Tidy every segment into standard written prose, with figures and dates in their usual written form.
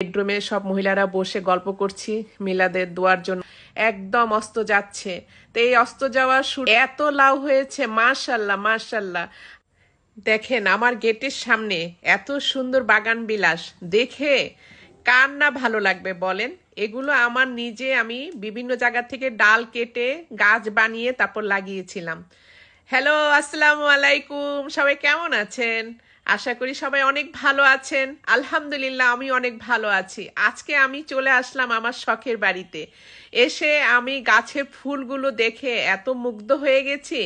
বেডরুমে সব মহিলারা বসে গল্প করছি মিলাদের দোয়ার জন্য। একদম অস্ত যাচ্ছে, তো এই অস্ত যাওয়ার এত লাউ হয়েছে, মাশাল্লাহ মাশাল্লাহ। দেখেন আমার গেটের সামনে এত সুন্দর বাগান বিলাস দেখে কার না ভালো লাগবে বলেন। এগুলো আমার নিজে আমি বিভিন্ন জায়গা থেকে ডাল কেটে গাছ বানিয়ে তারপর লাগিয়েছিলাম। হ্যালো, আসসালামু আলাইকুম, সবাই কেমন আছেন? আশা করি সবাই অনেক ভালো আছেন। আলহামদুলিল্লাহ আমি অনেক ভালো আছি। আজকে আমি চলে আসলাম আমার শখের বাড়িতে। এসে আমি গাছের ফুলগুলো দেখে এত মুগ্ধ হয়ে গেছি,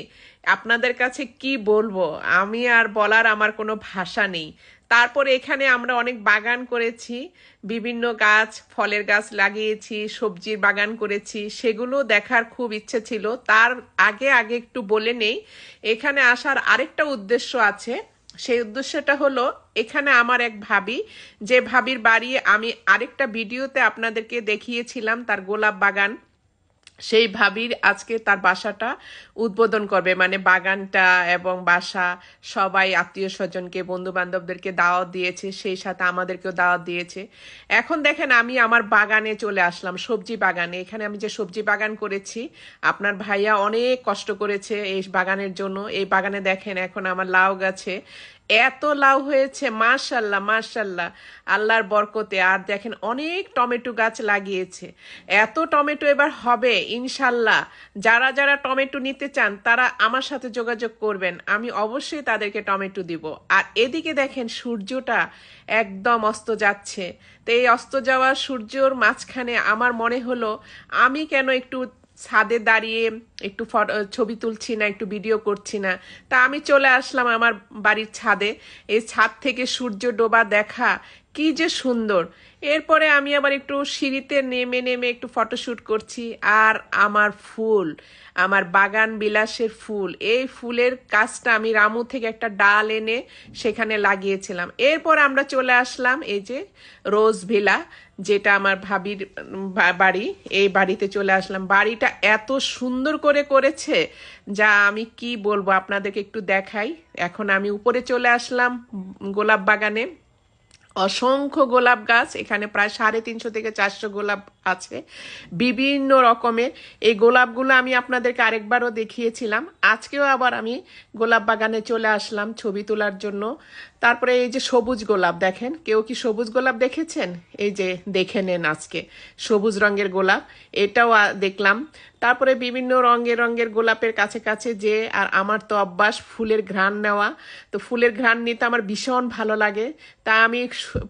আপনাদের কাছে কি বলবো, আমি আর বলার আমার কোনো ভাষা নেই। তারপরে এখানে আমরা অনেক বাগান করেছি, বিভিন্ন গাছ, ফলের গাছ লাগিয়েছি, সবজির বাগান করেছি, সেগুলো দেখার খুব ইচ্ছে ছিল। তার আগে আগে একটু বলে নেই, এখানে আসার আরেকটা উদ্দেশ্য আছে। সেই উদ্দেশ্যটা হলো, এখানে আমার এক ভাবি, যে ভাবির বাড়ি আমি আরেকটা ভিডিওতে আপনাদেরকে দেখিয়েছিলাম, তার গোলাপ বাগান, সেই ভাবির আজকে তার বাসাটা উদ্বোধন করবে, মানে বাগানটা এবং বাসা। সবাই আত্মীয় স্বজনকে, বন্ধু বান্ধবদেরকে দাওয়াত দিয়েছে, সেই সাথে আমাদেরকেও দাওয়াত দিয়েছে। এখন দেখেন আমি আমার বাগানে চলে আসলাম, সবজি বাগানে। এখানে আমি যে সবজি বাগান করেছি, আপনার ভাইয়া অনেক কষ্ট করেছে এই বাগানের জন্য। এই বাগানে দেখেন এখন আমার লাউ গাছে এত লাউ হয়েছে, মাশাল্লাহ মাশাল্লাহ, আল্লাহর বরকতে। আর দেখেন অনেক টমেটো গাছ লাগিয়েছে, এত টমেটো এবার হবে ইনশাল্লাহ। যারা যারা টমেটো নিতে চান তারা আমার সাথে যোগাযোগ করবেন, আমি অবশ্যই তাদেরকে টমেটো দিব। আর এদিকে দেখেন সূর্যটা একদম অস্ত যাচ্ছে, তো এই অস্ত যাওয়া সূর্যর মাঝখানে আমার মনে হলো আমি কেন একটু ছাদে দাঁড়িয়ে একটু ছবি তুলছি না, একটু ভিডিও করছি না। তা আমি চলে আসলাম আমার বাড়ির ছাদে। এই ছাদ থেকে সূর্য ডোবা দেখা কি যে সুন্দর। এরপরে আমি আবার একটু সিঁড়িতে নেমে নেমে একটু ফটোশ্যুট করছি। আর আমার ফুল, আমার বাগান বিলাসের ফুল, এই ফুলের গাছটা আমি রামু থেকে একটা ডাল এনে সেখানে লাগিয়েছিলাম। এরপর আমরা চলে আসলাম এই যে রোজ ভিলা, যেটা আমার ভাবির বাড়ি, এই বাড়িতে চলে আসলাম। বাড়িটা এত সুন্দর করে করেছে যা আমি কি বলবো, আপনাদেরকে একটু দেখাই। এখন আমি উপরে চলে আসলাম গোলাপ বাগানে। অসংখ্য গোলাপ গাছ, এখানে প্রায় 350 থেকে 400 গোলাপ আছে বিভিন্ন রকমের। এই গোলাপগুলো আমি আপনাদেরকে আরেকবারও দেখিয়েছিলাম। আজকেও আবার আমি গোলাপ বাগানে চলে আসলাম ছবি তোলার জন্য। তারপরে এই যে সবুজ গোলাপ দেখেন, কেউ কি সবুজ গোলাপ দেখেছেন? এই যে দেখে নেন আজকে সবুজ রঙের গোলাপ, এটাও দেখলাম। তারপরে বিভিন্ন রঙের রঙের গোলাপের কাছে কাছে যে, আর আমার তো অভ্যাস ফুলের ঘ্রাণ নেওয়া, তো ফুলের ঘ্রাণ নিতে আমার ভীষণ ভালো লাগে। তা আমি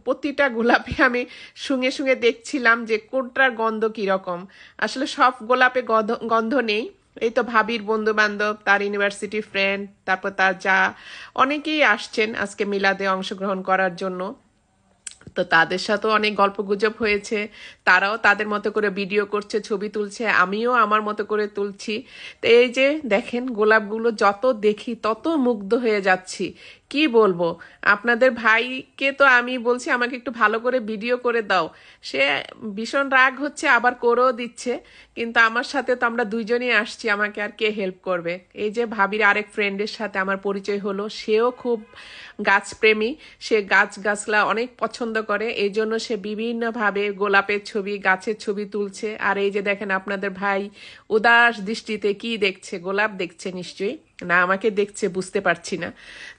প্রতিটা গোলাপে আমি শুঙে শুঙে দেখছিলাম যে কোনটার গন্ধ কিরকম। আসলে সব গোলাপে গন্ধ নেই। এই তো ভাবির বন্ধু বান্ধব, তার ইউনিভার্সিটি ফ্রেন্ড, তারপর তার যা, অনেকেই আসছেন আজকে মিলাদে অংশগ্রহণ করার জন্য। তো তাদের সাথেও অনেক গল্পগুজব হয়েছে, তারাও তাদের মতো করে ভিডিও করছে, ছবি তুলছে, আমিও আমার মতো করে তুলছি। তো এই যে দেখেন গোলাপগুলো যত দেখি তত মুগ্ধ হয়ে যাচ্ছি, কি বলবো। আপনাদের ভাইকে তো আমি বলছি আমাকে একটু ভালো করে ভিডিও করে দাও, সে ভীষণ রাগ হচ্ছে, আবার করেও দিচ্ছে। কিন্তু আমার সাথে তো আমরা দুইজনই আসছি, আমাকে আর কে হেল্প করবে। এই যে ভাবির আরেক ফ্রেন্ডের সাথে আমার পরিচয় হলো, সেও খুব গাছপ্রেমী, সে গাছলা অনেক পছন্দ করে, এই জন্য সে বিভিন্নভাবে গোলাপের ছবি, গাছের ছবি তুলছে। আর এই যে দেখেন আপনাদের ভাই উদাস দৃষ্টিতে কি দেখছে, গোলাপ দেখছে নিশ্চয়ই, না আমাকে দেখছে বুঝতে পারছি না।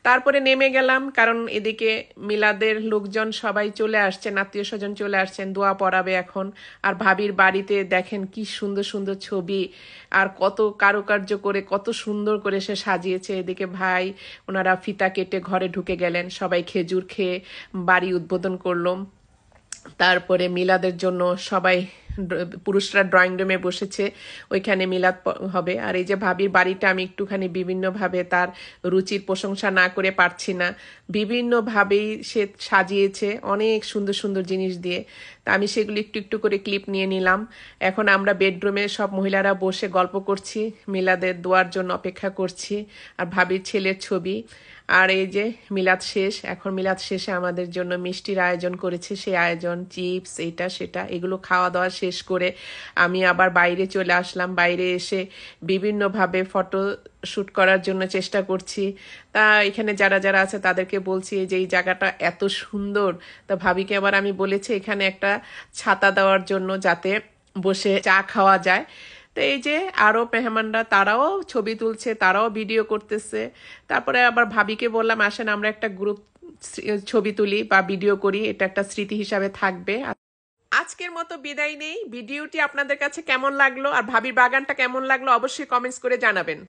তারপরে নেমে গেলাম, কারণ এদিকে মিলাদের লোকজন সবাই চলে আসছেন, আত্মীয় স্বজন চলে আসছেন, দোয়া পড়াবে এখন। আর ভাবির বাড়িতে দেখেন কি সুন্দর সুন্দর ছবি, আর কত কারুকার্য করে কত সুন্দর করে সে সাজিয়েছে। এদিকে ভাই ওনারা ফিতা কেটে ঘরে ঢুকে গেলেন, সবাই খেজুর খেয়ে বাড়ি উদ্বোধন করলো। তারপরে মিলাদের জন্য সবাই, পুরুষরা ড্রয়িং রুমে বসেছে, ওইখানে মিলাদ হবে। আর এই যে ভাবির বাড়িটা আমি একটুখানি বিভিন্নভাবে, তার রুচির প্রশংসা না করে পারছি না, বিভিন্নভাবেই সে সাজিয়েছে অনেক সুন্দর সুন্দর জিনিস দিয়ে। তা আমি সেগুলো একটু একটু করে ক্লিপ নিয়ে নিলাম। এখন আমরা বেডরুমে সব মহিলারা বসে গল্প করছি, মিলাদের দোয়ার জন্য অপেক্ষা করছি, আর ভাবির ছেলের ছবি। আর এই যে মিলাদ শেষ, এখন মিলাদ শেষে আমাদের জন্য মিষ্টির আয়োজন করেছে, সেই আয়োজন চিপস, এটা সেটা, এগুলো খাওয়া দাওয়া শেষ করে আমি আবার বাইরে চলে আসলাম। বাইরে এসে বিভিন্নভাবে ফটো শ্যুট করার জন্য চেষ্টা করছি। তা এখানে যারা যারা আছে তাদেরকে বলছি যে এই জায়গাটা এত সুন্দর। তা ভাবিকে আবার আমি বলেছি এখানে একটা ছাতা দেওয়ার জন্য, যাতে বসে চা খাওয়া যায়। তো এই যে আরো মেহমানরা, তারাও ছবি তুলছে, তারাও ভিডিও করতেছে। তারপরে আবার ভাবিকে বললাম আসেন আমরা একটা গ্রুপ ছবি তুলি বা ভিডিও করি, এটা একটা স্মৃতি হিসাবে থাকবে। আজকের মতো বিদায় নেই। ভিডিওটি আপনাদের কাছে কেমন লাগলো আর ভাবির বাগানটা কেমন লাগলো অবশ্যই কমেন্টস করে জানাবেন।